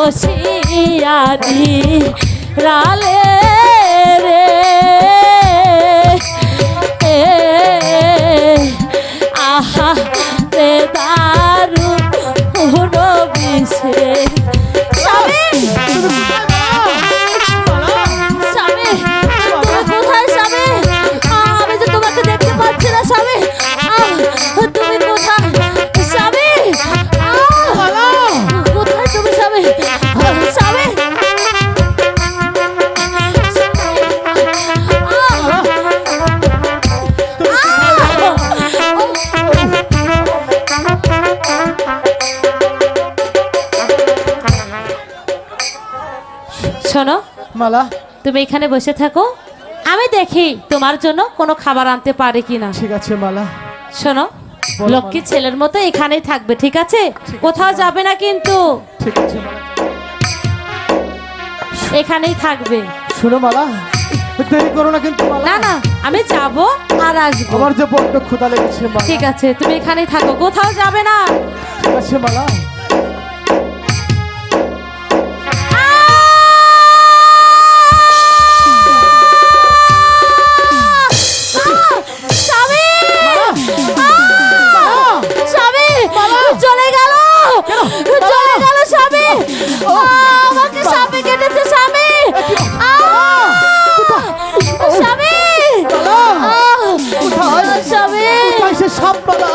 বসিয়ারি রালে রে আহা রে দারু বিষে শোনো মালা, তুমি এখানে বসে থাকো, আমি দেখি তোমার জন্য কোনো খাবার আনতে পারে কিনা। ঠিক আছে মালা। শোনো, লক্ষ্মী ছেলের মতো এখানেই থাকবে, ঠিক আছে? কোথাও যাবে না কিন্তু। ঠিক আছে মালা, এখানেই থাকবে। শোনো মালা, দেরি করো না কিন্তু মালা। না না, আমি যাব আর আসবো। আমার যে বড্ড ক্ষুধা লেগেছে মালা। ঠিক আছে, তুমি এখানেই থাকো, কোথাও যাবে না। ঠিক আছে মালা। চলে গেল স্বামী, আমাকে সাপে কেটেছে স্বামী, স্বামী, স্বামী, সাপ মালা।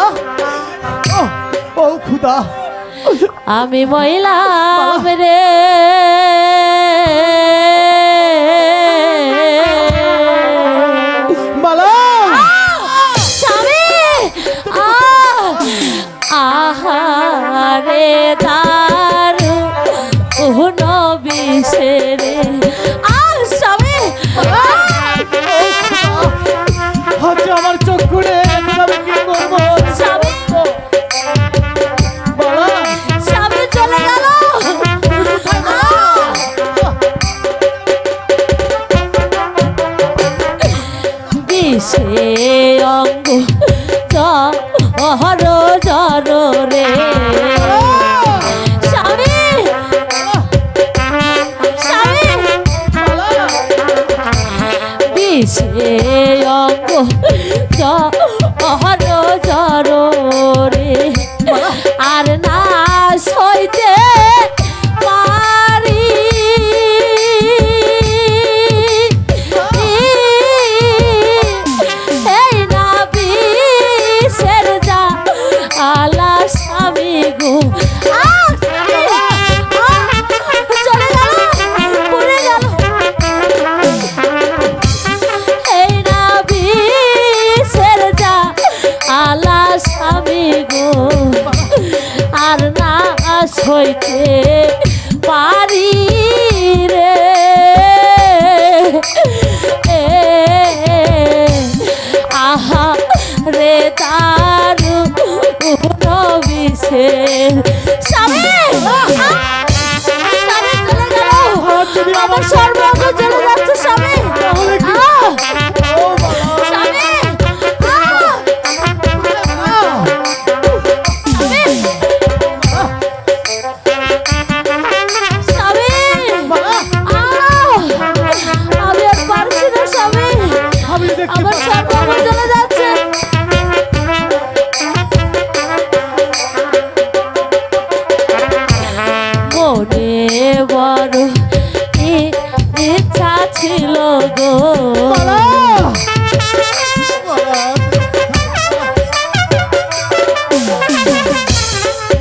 ও খুদা, আমি মহিলা রে মালা। স্বামী, আহারে দারু বিষে রে স্বামী, হচ্ছে আমার চোখ ঘুরে আমি কি করবো স্বামী, মালা। স্বামী চলে গেল। বিষে অঙ্গ জহর জর রে স্বামী, স্বামী, বিষে অঙ্গ জহর জর রে আর না সইতে পারি এই না বিষের যা আলা স্বামী গো চলে গেল, পড়ে গেল। এই না বিষের যা আলা স্বামী গো আর না সইতে পারি রে আহা রে দারু বিষে স্বামী, স্বামী চলে গেল, আমার সর্বঙ্গ চলে যাচ্ছে স্বামী, আমার সর্বঙ্গ চলে যাচ্ছে। মনে বড় ইচ্ছা ছিল গো,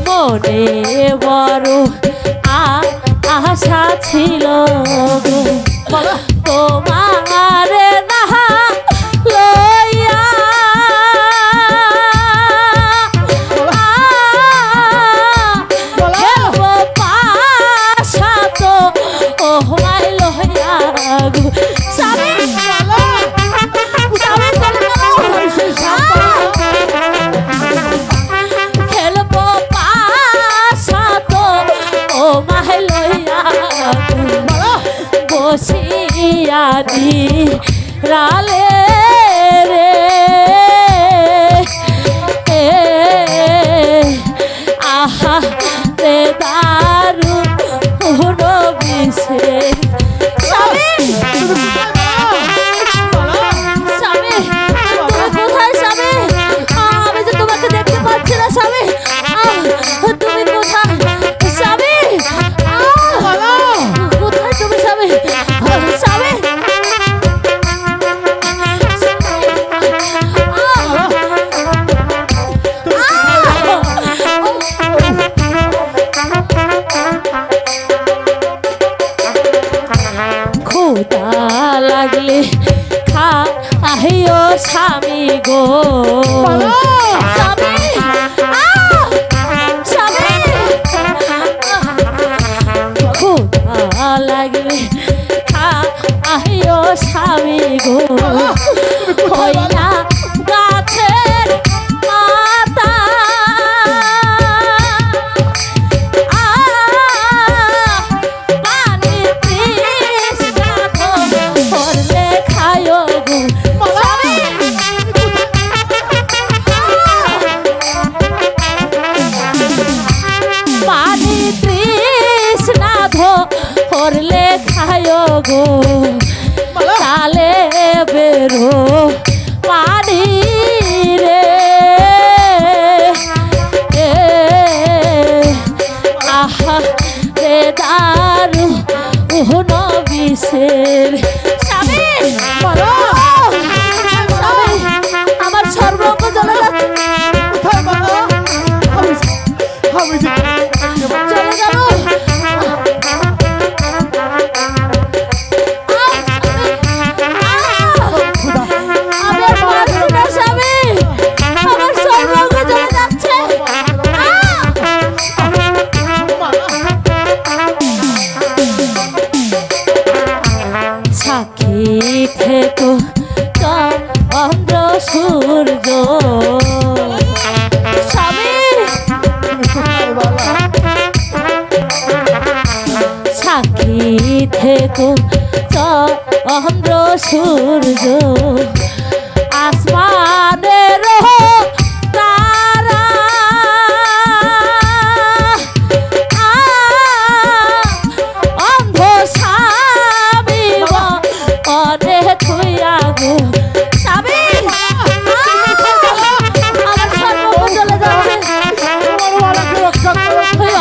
মনে বড় আশা ছিল গো তোমার নাহা লইয়া খেলবো পাশা তো ও মাই লইয়া গো স্বামী, স্বামী চলে গেল। খেলবো পাশা তো ও মাই লইয়া বসিয়ারি রালে রে আহা রে দারু বিষে স্বামী স্বামী তুমি কোথায় স্বামী আমি যে তোমাকে দেখতে পাচ্ছি না স্বামী তুমি কোথায় স্বামী কোথায় তুমি স্বামী স্বামী ক্ষুধা লাগলে খা আহিও স্বামী গো স্বামী স্বামী ক্ষুধা লাগলে খা আহিও স্বামী গো হইনা গাছের পাতা পানি তৃষ্ণা ধরলে খায়ো গো পানি তৃষ্ণা ধরলে খায়ো গো তালে বেরো পানি রে আহা রে দারু নবিসের স্বামী আমার সর্বঙ্গ চলে যাচ্ছে চলে গেল আমি আর পারছি না স্বামী আমার সর্বঙ্গ চলে যাচ্ছে সাক্ষী থেকো চন্দ্র সূর্য স্বামী সাক্ষী থেকো চন্দ্র সূর্য আসমানের তারা অন্ধ স্বামী অনে থুইয়া গো স্বামী আমার সর্বঙ্গ চলে যাচ্ছে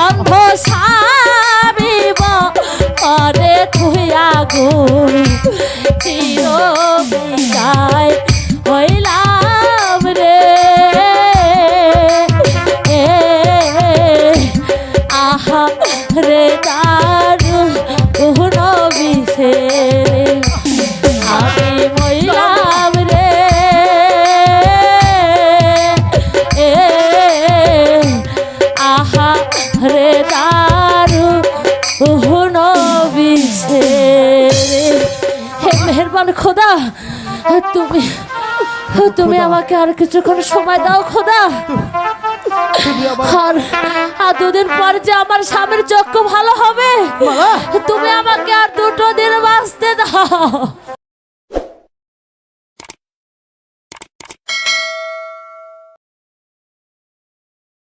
অন্ধ স্বামী অনে থুইয়া গো চির বিদায় হইলাম রে আহা রে দারু বিষে আমি মইলাম রে আহা রে দারু বিষে হে মেহেরবান খোদা তুমি আমাকে আর কিছুক্ষণ সময় দাও খোদা আর দুদিন পর যে আমার স্বামীর চক্ষু ভালো হবে তুমি আমাকে আর 2 দিন বাঁচতে দাও